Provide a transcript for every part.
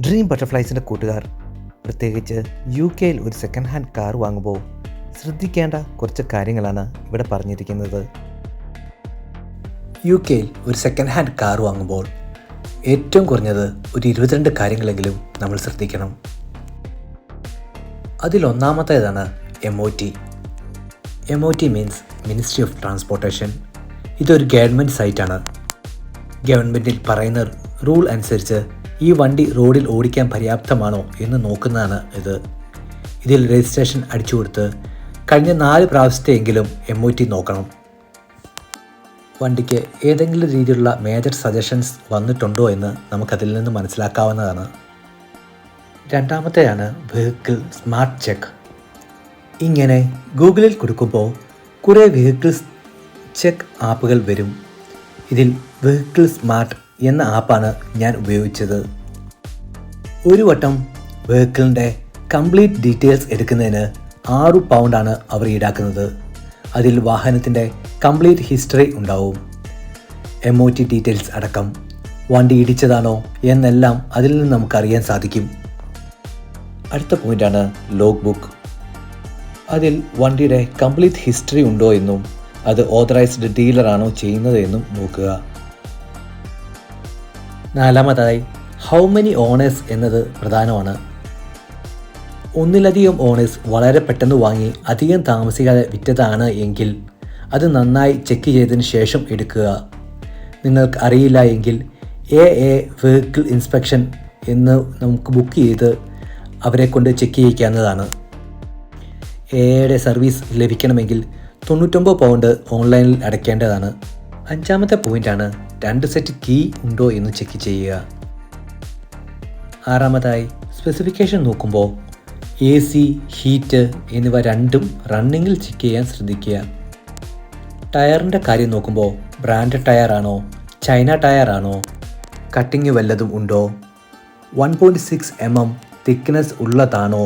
Dream ബട്ടർഫ്ലൈസിൻ്റെ കൂട്ടുകാർ, പ്രത്യേകിച്ച് UK ഒരു സെക്കൻഡ് ഹാൻഡ് കാർ വാങ്ങുമ്പോൾ ശ്രദ്ധിക്കേണ്ട കുറച്ച് കാര്യങ്ങളാണ് ഇവിടെ പറഞ്ഞിരിക്കുന്നത്. UK ഒരു സെക്കൻഡ് ഹാൻഡ് കാർ വാങ്ങുമ്പോൾ ഏറ്റവും കുറഞ്ഞത് ഒരു 22 കാര്യങ്ങളെങ്കിലും നമ്മൾ ശ്രദ്ധിക്കണം. അതിലൊന്നാമത്തേതാണ് MOT. MOT means ministry of transportation. ഇതൊരു ഗവൺമെൻറ് സൈറ്റാണ്. ഗവൺമെൻറ്റിൽ പറയുന്ന റൂൾ അനുസരിച്ച് ഈ വണ്ടി റോഡിൽ ഓടിക്കാൻ പര്യാപ്തമാണോ എന്ന് നോക്കുന്നതാണ് ഇത്. ഇതിൽ രജിസ്ട്രേഷൻ അടിച്ചു കൊടുത്ത് കഴിഞ്ഞ 4 പ്രാവശ്യത്തെയെങ്കിലും MOT നോക്കണം. വണ്ടിക്ക് ഏതെങ്കിലും രീതിയിലുള്ള മേജർ സജഷൻസ് വന്നിട്ടുണ്ടോ എന്ന് നമുക്കതിൽ നിന്ന് മനസ്സിലാക്കാവുന്നതാണ്. രണ്ടാമത്തെയാണ് വെഹിക്കിൾ സ്മാർട്ട് ചെക്ക്. ഇങ്ങനെ ഗൂഗിളിൽ കൊടുക്കുമ്പോൾ കുറേ വെഹിക്കിൾസ് ചെക്ക് ആപ്പുകൾ വരും. ഇതിൽ വെഹിക്കിൾ സ്മാർട്ട് എന്ന ആപ്പാണ് ഞാൻ ഉപയോഗിച്ചത്. ഒരു വട്ടം വെഹിക്കിളിൻ്റെ കംപ്ലീറ്റ് ഡീറ്റെയിൽസ് എടുക്കുന്നതിന് £6 അവർ ഈടാക്കുന്നത്. അതിൽ വാഹനത്തിൻ്റെ കംപ്ലീറ്റ് ഹിസ്റ്ററി ഉണ്ടാവും. MOT ഡീറ്റെയിൽസ് അടക്കം, വണ്ടി ഇടിച്ചതാണോ എന്നെല്ലാം അതിൽ നിന്ന് നമുക്കറിയാൻ സാധിക്കും. അടുത്ത പോയിൻ്റാണ് ലോഗ് ബുക്ക്. അതിൽ വണ്ടിയുടെ കംപ്ലീറ്റ് ഹിസ്റ്ററി ഉണ്ടോ എന്നും അത് ഓതറൈസ്ഡ് ഡീലറാണോ ചെയ്യുന്നത് എന്നും നോക്കുക. നാലാമതായി ഹൗ മെനി ഓണേഴ്സ് എന്നത് പ്രധാനമാണ്. ഒന്നിലധികം ഓണേഴ്സ് വളരെ പെട്ടെന്ന് വാങ്ങി അധികം താമസിക്കാതെ വിറ്റതാണ് എങ്കിൽ അത് നന്നായി ചെക്ക് ചെയ്തതിന് ശേഷം എടുക്കുക. നിങ്ങൾക്ക് അറിയില്ല എങ്കിൽ വെഹിക്കിൾ ഇൻസ്പെക്ഷൻ എന്ന് നമുക്ക് ബുക്ക് ചെയ്ത് അവരെ കൊണ്ട് ചെക്ക് ചെയ്യിക്കാവുന്നതാണ്. യുടെ സർവീസ് ലഭിക്കണമെങ്കിൽ £99 ഓൺലൈനിൽ അടയ്ക്കേണ്ടതാണ്. അഞ്ചാമത്തെ പോയിൻ്റാണ് 2 സെറ്റ് കീ ഉണ്ടോ എന്ന് ചെക്ക് ചെയ്യുക. ആറാമതായി സ്പെസിഫിക്കേഷൻ നോക്കുമ്പോൾ AC, ഹീറ്റ് എന്നിവ രണ്ടും റണ്ണിങ്ങിൽ ചെക്ക് ചെയ്യാൻ ശ്രദ്ധിക്കുക. ടയറിൻ്റെ കാര്യം നോക്കുമ്പോൾ ബ്രാൻഡ് ടയറാണോ, ചൈന ടയറാണോ, കട്ടിങ് വല്ലതും ഉണ്ടോ, 1.6 mm തിക്നെസ് ഉള്ളതാണോ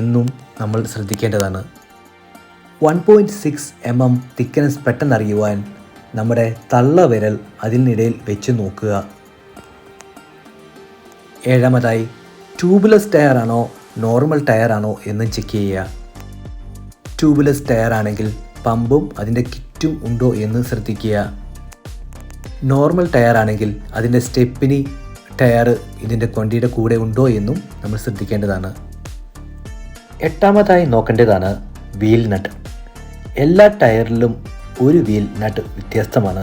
എന്നും നമ്മൾ ശ്രദ്ധിക്കേണ്ടതാണ്. 1.6 mm തിക്നെസ് പെട്ടെന്നറിയുവാൻ നമ്മുടെ തള്ളവിരൽ അതിനിടയിൽ വെച്ച് നോക്കുക. ഏഴാമതായി ട്യൂബ്ലെസ് ടയറാണോ നോർമൽ ടയറാണോ എന്ന് ചെക്ക് ചെയ്യുക. ട്യൂബ്ലെസ് ടയറാണെങ്കിൽ പമ്പും അതിൻ്റെ കിറ്റും ഉണ്ടോ എന്ന് ശ്രദ്ധിക്കുക. നോർമൽ ടയറാണെങ്കിൽ അതിൻ്റെ സ്റ്റെപ്പിനി ടയർ ഇതിൻ്റെ വണ്ടിയുടെ കൂടെ ഉണ്ടോ എന്നും നമ്മൾ ശ്രദ്ധിക്കേണ്ടതാണ്. എട്ടാമതായി നോക്കേണ്ടതാണ് വീൽ നട്ട്. എല്ലാ ടയറിലും ഒരു വീൽ നട്ട് വ്യത്യസ്തമാണ്.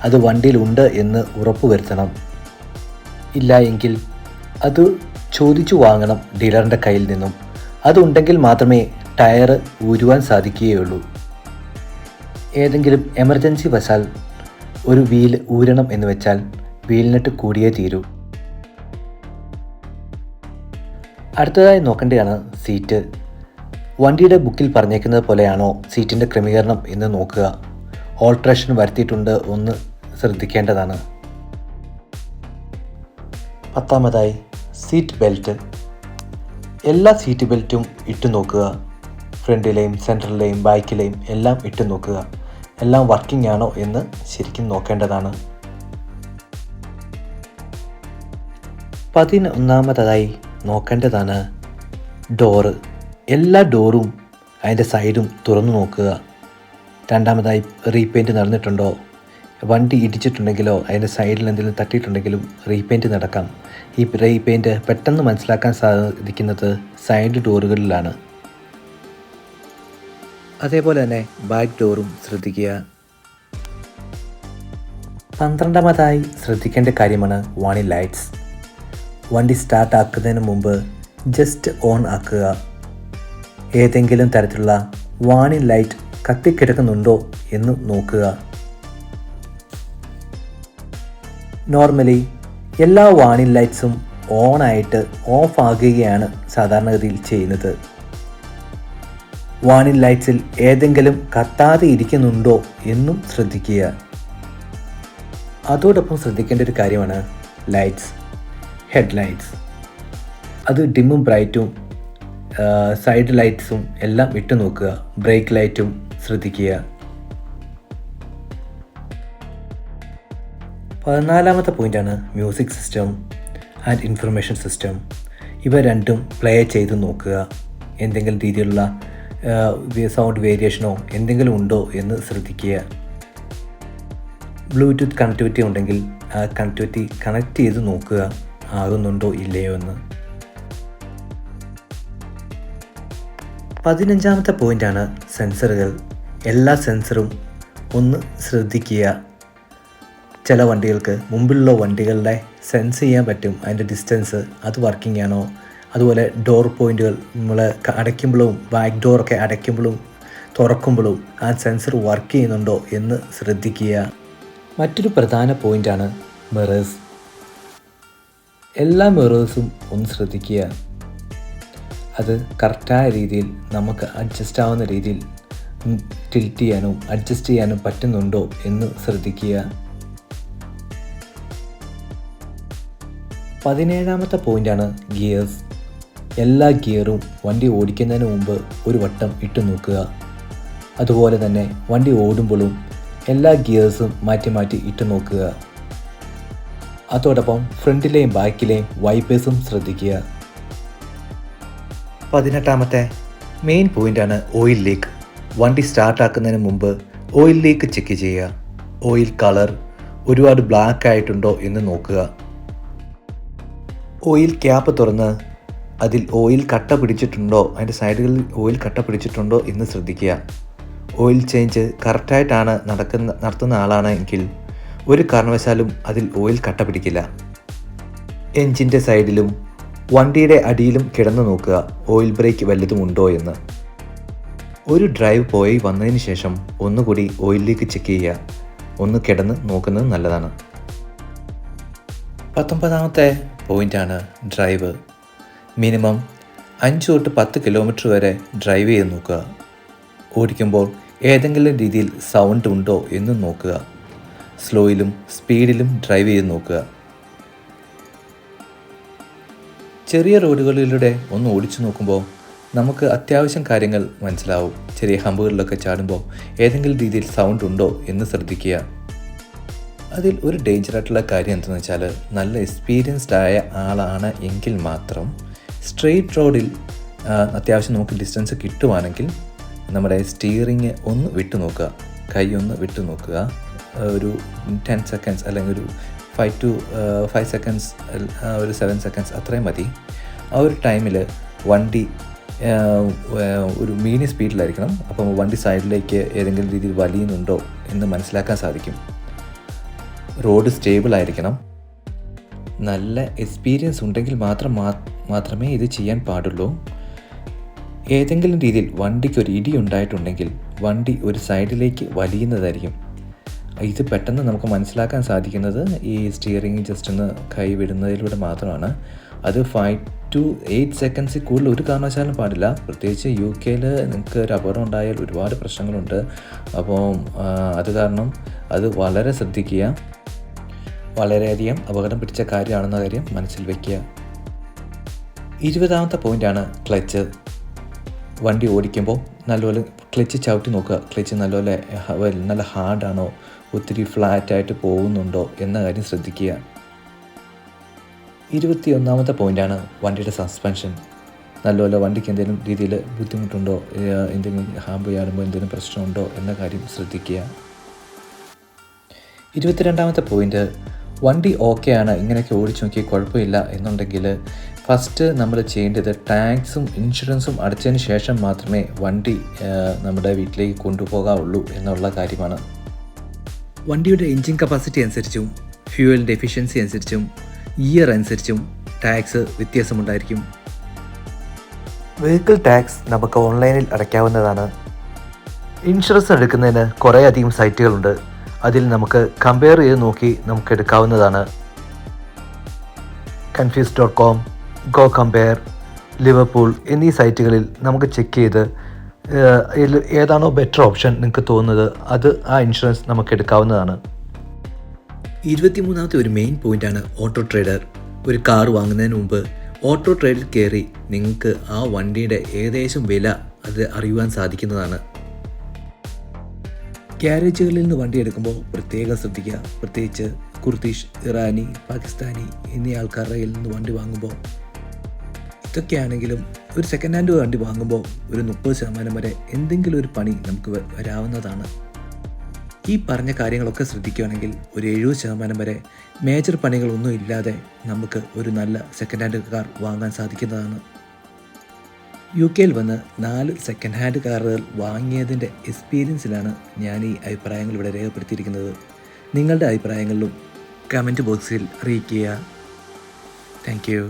അത് വണ്ടിയിൽ ഉണ്ട് എന്ന് ഉറപ്പുവരുത്തണം. ഇല്ല എങ്കിൽ അത് ചോദിച്ചു വാങ്ങണം ഡീലറിൻ്റെ കയ്യിൽ നിന്നും. അതുണ്ടെങ്കിൽ മാത്രമേ ടയർ ഊരുവാൻ സാധിക്കുകയുള്ളൂ. ഏതെങ്കിലും എമർജൻസി വശാൽ ഒരു വീൽ ഊരണം എന്ന് വെച്ചാൽ വീൽ നട്ട് കൂടിയേ തീരൂ. അടുത്തതായി നോക്കേണ്ടതാണ് സീറ്റ്. വണ്ടിയുടെ ബുക്കിൽ പറഞ്ഞേക്കുന്നത് പോലെയാണോ സീറ്റിൻ്റെ ക്രമീകരണം എന്ന് നോക്കുക. ഓൾട്രേഷൻ വരുത്തിയിട്ടുണ്ട് ഒന്ന് ശ്രദ്ധിക്കേണ്ടതാണ്. പത്താമതായി സീറ്റ് ബെൽറ്റ്. എല്ലാ സീറ്റ് ബെൽറ്റും ഇട്ട് നോക്കുക. ഫ്രണ്ടിലെയും സെൻറ്ററിലെയും ബാക്കിലെയും എല്ലാം ഇട്ട് നോക്കുക. എല്ലാം വർക്കിംഗ് ആണോ എന്ന് ശരിക്കും നോക്കേണ്ടതാണ്. 11ാമതായി നോക്കേണ്ടതാണ് ഡോറ്. എല്ലാ ഡോറും അതിൻ്റെ സൈഡും തുറന്നു നോക്കുക. രണ്ടാമതായി റീപെയിൻറ്റ് നടന്നിട്ടുണ്ടോ, വണ്ടി ഇടിച്ചിട്ടുണ്ടെങ്കിലോ അതിൻ്റെ സൈഡിൽ എന്തെങ്കിലും തട്ടിയിട്ടുണ്ടെങ്കിലും റീപെയിൻറ്റ് നടക്കാം. ഈ റീപെയിൻറ്റ് പെട്ടെന്ന് മനസ്സിലാക്കാൻ സാധിക്കുന്നത് സൈഡ് ഡോറുകളിലാണ്. അതേപോലെ തന്നെ ബാക്ക് ഡോറും ശ്രദ്ധിക്കുക. 12ാമതായി ശ്രദ്ധിക്കേണ്ട കാര്യമാണ് വാർണിംഗ് ലൈറ്റ്സ്. വണ്ടി സ്റ്റാർട്ട് ആക്കുന്നതിന് മുമ്പ് ജസ്റ്റ് ഓൺ ആക്കുക. ഏതെങ്കിലും തരത്തിലുള്ള വാർണിംഗ് ലൈറ്റ് കത്തിക്കിടക്കുന്നുണ്ടോ എന്ന് നോക്കുക. നോർമലി എല്ലാ വാർണിംഗ് ലൈറ്റ്സും ഓണായിട്ട് ഓഫ് ആകുകയാണ് സാധാരണഗതിയിൽ ചെയ്യുന്നത്. വാർണിംഗ് ലൈറ്റ്സിൽ ഏതെങ്കിലും കത്താതെ ഇരിക്കുന്നുണ്ടോ എന്നും ശ്രദ്ധിക്കുക. അതോടൊപ്പം ശ്രദ്ധിക്കേണ്ട ഒരു കാര്യമാണ് ലൈറ്റ്സ്, ഹെഡ് ലൈറ്റ്സ്. അത് ഡിമ്മും ബ്രൈറ്റും സൈഡ് ലൈറ്റ്സും എല്ലാം ഇട്ട് നോക്കുക. ബ്രേക്ക് ലൈറ്റും ശ്രദ്ധിക്കുക. 14ാമത്തെ പോയിൻ്റാണ് music system. And information system. ഇവ രണ്ടും പ്ലേ ചെയ്ത് നോക്കുക. എന്തെങ്കിലും രീതിയിലുള്ള സൗണ്ട് വേരിയേഷനോ എന്തെങ്കിലും ഉണ്ടോ എന്ന് ശ്രദ്ധിക്കുക. ബ്ലൂടൂത്ത് കണക്ടിവിറ്റി ഉണ്ടെങ്കിൽ ആ കണക്ടിവിറ്റി കണക്ട് ചെയ്ത് നോക്കുക ആകുന്നുണ്ടോ ഇല്ലയോ എന്ന്. 15ാമത്തെ പോയിൻ്റാണ് സെൻസറുകൾ. എല്ലാ സെൻസറും ഒന്ന് ശ്രദ്ധിക്കുക. ചില വണ്ടികൾക്ക് മുമ്പിലുള്ള വണ്ടികളുടെ സെൻസ് ചെയ്യാൻ പറ്റും അതിൻ്റെ ഡിസ്റ്റൻസ്, അത് വർക്കിംഗ് ആണോ. അതുപോലെ ഡോർ പോയിൻറ്റുകൾ നമ്മൾ അടയ്ക്കുമ്പോഴും ബാക്ക് ഡോറൊക്കെ അടയ്ക്കുമ്പോഴും തുറക്കുമ്പോഴും ആ സെൻസർ വർക്ക് ചെയ്യുന്നുണ്ടോ എന്ന് ശ്രദ്ധിക്കുക. മറ്റൊരു പ്രധാന പോയിൻ്റാണ് മിറേഴ്സ്. എല്ലാ മിറേഴ്സും ഒന്ന് ശ്രദ്ധിക്കുക. അത് കറക്റ്റായ രീതിയിൽ നമുക്ക് അഡ്ജസ്റ്റ് ആവുന്ന രീതിയിൽ ടിൽറ്റ് ചെയ്യാനും അഡ്ജസ്റ്റ് ചെയ്യാനും പറ്റുന്നുണ്ടോ എന്ന് ശ്രദ്ധിക്കുക. 17ാമത്തെ പോയിൻ്റാണ് ഗിയേഴ്സ്. എല്ലാ ഗിയറും വണ്ടി ഓടിക്കുന്നതിന് മുമ്പ് ഒരു വട്ടം ഇട്ട് നോക്കുക. അതുപോലെ തന്നെ വണ്ടി ഓടുമ്പോഴും എല്ലാ ഗിയേഴ്സും മാറ്റി മാറ്റി ഇട്ട് നോക്കുക. അതോടൊപ്പം ഫ്രണ്ടിലെയും ബാക്കിലെയും വൈപ്പേഴ്സും ശ്രദ്ധിക്കുക. 18ാമത്തെ മെയിൻ പോയിൻ്റാണ് ഓയിൽ ലീക്ക്. വണ്ടി സ്റ്റാർട്ടാക്കുന്നതിന് മുമ്പ് ഓയിൽ ലീക്ക് ചെക്ക് ചെയ്യുക. ഓയിൽ കളർ ഒരുപാട് ബ്ലാക്ക് ആയിട്ടുണ്ടോ എന്ന് നോക്കുക. ഓയിൽ ക്യാപ്പ് തുറന്ന് അതിൽ ഓയിൽ കട്ട പിടിച്ചിട്ടുണ്ടോ, അതിൻ്റെ സൈഡുകളിൽ ഓയിൽ കട്ട പിടിച്ചിട്ടുണ്ടോ എന്ന് ശ്രദ്ധിക്കുക. ഓയിൽ ചേഞ്ച് കറക്റ്റായിട്ടാണ് നടത്തുന്ന ആളാണെങ്കിൽ ഒരു കാരണവശാലും അതിൽ ഓയിൽ കട്ട പിടിക്കില്ല. എൻജിൻ്റെ സൈഡിലും വണ്ടിയുടെ അടിയിലും കിടന്നു നോക്കുക ഓയിൽ ബ്രേക്ക് വല്ലതും ഉണ്ടോ എന്ന്. ഒരു ഡ്രൈവ് പോയി വന്നതിന് ശേഷം ഒന്നുകൂടി ഓയിൽ ലീക്ക് ചെക്ക് ചെയ്യുക. ഒന്ന് കിടന്ന് നോക്കുന്നത് നല്ലതാണ്. 19ാമത്തെ പോയിൻ്റാണ് ഡ്രൈവ്. മിനിമം 5 തൊട്ട് 10 കിലോമീറ്റർ വരെ ഡ്രൈവ് ചെയ്ത് നോക്കുക. ഓടിക്കുമ്പോൾ ഏതെങ്കിലും രീതിയിൽ സൗണ്ട് ഉണ്ടോ എന്നും നോക്കുക. സ്ലോയിലും സ്പീഡിലും ഡ്രൈവ് ചെയ്ത് നോക്കുക. ചെറിയ റോഡുകളിലൂടെ ഒന്ന് ഓടിച്ചു നോക്കുമ്പോൾ നമുക്ക് അത്യാവശ്യം കാര്യങ്ങൾ മനസ്സിലാവും. ചെറിയ ഹമ്പുകളിലൊക്കെ ചാടുമ്പോൾ ഏതെങ്കിലും രീതിയിൽ സൗണ്ട് ഉണ്ടോ എന്ന് ശ്രദ്ധിക്കുക. അതിൽ ഒരു ഡേഞ്ചറായിട്ടുള്ള കാര്യം എന്താണെന്ന് വെച്ചാൽ നല്ല എക്സ്പീരിയൻസ്ഡ് ആയ ആളാണ് എങ്കിൽ മാത്രം സ്ട്രെയിറ്റ് റോഡിൽ അത്യാവശ്യം നമുക്ക് ഡിസ്റ്റൻസ് കിട്ടുവാണെങ്കിൽ നമ്മുടെ സ്റ്റിയറിങ് ഒന്ന് വിട്ടു നോക്കുക, കൈ ഒന്ന് വിട്ടു നോക്കുക. ഒരു 10 സെക്കൻഡ്സ് അല്ലെങ്കിൽ ഒരു 5 സെക്കൻഡ്സ്, ഒരു 7 സെക്കൻഡ്സ് അത്രയും മതി. ആ ഒരു ടൈമിൽ വണ്ടി ഒരു മീഡിയം സ്പീഡിലായിരിക്കണം. അപ്പം വണ്ടി സൈഡിലേക്ക് ഏതെങ്കിലും രീതിയിൽ വലിയുന്നുണ്ടോ എന്ന് മനസ്സിലാക്കാൻ സാധിക്കും. റോഡ് സ്റ്റേബിൾ ആയിരിക്കണം. നല്ല എക്സ്പീരിയൻസ് ഉണ്ടെങ്കിൽ മാത്രമേ ഇത് ചെയ്യാൻ പാടുള്ളൂ. ഏതെങ്കിലും രീതിയിൽ വണ്ടിക്ക് ഒരു ഇടി ഉണ്ടായിട്ടുണ്ടെങ്കിൽ വണ്ടി ഒരു സൈഡിലേക്ക് വലിയുന്നതായിരിക്കും. ഇത് പെട്ടെന്ന് നമുക്ക് മനസ്സിലാക്കാൻ സാധിക്കുന്നത് ഈ സ്റ്റിയറിംഗ് ജസ്റ്റ് ഒന്ന് കൈ വിടുന്നതിലൂടെ മാത്രമാണ്. അത് 5 to 8 സെക്കൻഡ്സിൽ കൂടുതൽ ഒരു കാരണവശാലും പാടില്ല. പ്രത്യേകിച്ച് UK നിങ്ങൾക്ക് ഒരു അപകടം ഉണ്ടായാൽ ഒരുപാട് പ്രശ്നങ്ങളുണ്ട്. അപ്പോൾ അത് കാരണം അത് വളരെ ശ്രദ്ധിക്കുക. വളരെയധികം അപകടം പിടിച്ച കാര്യമാണെന്ന കാര്യം മനസ്സിൽ വയ്ക്കുക. 20ാമത്തെ പോയിൻ്റാണ് ക്ലച്ച്. വണ്ടി ഓടിക്കുമ്പോൾ നല്ലപോലെ ക്ലച്ച് ചവിട്ടി നോക്കുക. ക്ലച്ച് നല്ലപോലെ നല്ല ഹാർഡാണോ, ഒത്തിരി ഫ്ലാറ്റായിട്ട് പോകുന്നുണ്ടോ എന്ന കാര്യം ശ്രദ്ധിക്കുക. 21ാമത്തെ പോയിൻ്റാണ് വണ്ടിയുടെ സസ്പെൻഷൻ. നല്ലപോലെ വണ്ടിക്ക് എന്തെങ്കിലും രീതിയിൽ ബുദ്ധിമുട്ടുണ്ടോ, എന്തെങ്കിലും ഹാമ്പ് ചാടുമ്പോൾ എന്തെങ്കിലും പ്രശ്നമുണ്ടോ എന്ന കാര്യം ശ്രദ്ധിക്കുക. 22ാമത്തെ പോയിൻ്റ്, വണ്ടി ഓക്കെ ആണ്, ഇങ്ങനെയൊക്കെ ഓടിച്ചു നോക്കി കുഴപ്പമില്ല എന്നുണ്ടെങ്കിൽ ഫസ്റ്റ് നമ്മൾ ചെയ്യേണ്ടത് ടാക്സും ഇൻഷുറൻസും അടച്ചതിന് ശേഷം മാത്രമേ വണ്ടി നമ്മുടെ വീട്ടിലേക്ക് കൊണ്ടുപോകാവുള്ളൂ എന്നുള്ള കാര്യമാണ്. വണ്ടിയുടെ എൻജിൻ കപ്പാസിറ്റി അനുസരിച്ചും ഫ്യൂവലിൻ്റെ എഫിഷ്യൻസി അനുസരിച്ചും ഇയർ അനുസരിച്ചും ടാക്സ് വ്യത്യാസമുണ്ടായിരിക്കും. വെഹിക്കിൾ ടാക്സ് നമുക്ക് ഓൺലൈനിൽ അടയ്ക്കാവുന്നതാണ്. ഇൻഷുറൻസ് എടുക്കുന്നതിന് കുറേ അധികം സൈറ്റുകളുണ്ട്. അതിൽ നമുക്ക് കമ്പയർ ചെയ്ത് നോക്കി നമുക്ക് എടുക്കാവുന്നതാണ്. confuse.com, ഗോ കമ്പയർ, ലിവർപൂൾ എന്നീ സൈറ്റുകളിൽ നമുക്ക് ചെക്ക് ചെയ്ത് ഏതാണോ ബെറ്റർ ഓപ്ഷൻ നിങ്ങൾക്ക് തോന്നുന്നത് അത് ആ ഇൻഷുറൻസ് നമുക്ക് എടുക്കാവുന്നതാണ്. 23ാമത്തെ ഒരു മെയിൻ പോയിൻ്റാണ് ഓട്ടോ ട്രേഡർ. ഒരു കാർ വാങ്ങുന്നതിന് മുമ്പ് ഓട്ടോ ട്രേഡിൽ കയറി നിങ്ങൾക്ക് ആ വണ്ടിയുടെ ഏകദേശം വില അത് അറിയുവാൻ സാധിക്കുന്നതാണ്. ഗ്യാരേജുകളിൽ നിന്ന് വണ്ടി എടുക്കുമ്പോൾ പ്രത്യേകം ശ്രദ്ധിക്കുക. പ്രത്യേകിച്ച് കുർദിഷ്, ഇറാനി, പാകിസ്ഥാനി എന്നീ ആൾക്കാരുടെ കയ്യിൽ നിന്ന് വണ്ടി വാങ്ങുമ്പോൾ ഇതൊക്കെയാണെങ്കിലും ഒരു സെക്കൻഡ് ഹാൻഡ് വണ്ടി വാങ്ങുമ്പോൾ ഒരു 30% വരെ എന്തെങ്കിലും ഒരു പണി നമുക്ക് വരാവുന്നതാണ്. ഈ പറഞ്ഞ കാര്യങ്ങളൊക്കെ ശ്രദ്ധിക്കുകയാണെങ്കിൽ ഒരു 70% വരെ മേജർ പണികളൊന്നും ഇല്ലാതെ നമുക്ക് ഒരു നല്ല സെക്കൻഡ് ഹാൻഡ് കാർ വാങ്ങാൻ സാധിക്കുന്നതാണ്. UK വന്ന് 4 സെക്കൻഡ് ഹാൻഡ് കാറുകൾ വാങ്ങിയതിൻ്റെ എക്സ്പീരിയൻസിലാണ് ഞാൻ ഈ അഭിപ്രായങ്ങൾ ഇവിടെ രേഖപ്പെടുത്തിയിരിക്കുന്നത്. നിങ്ങളുടെ അഭിപ്രായങ്ങളിലും കമൻറ്റ് ബോക്സിൽ അറിയിക്കുക. Thank you.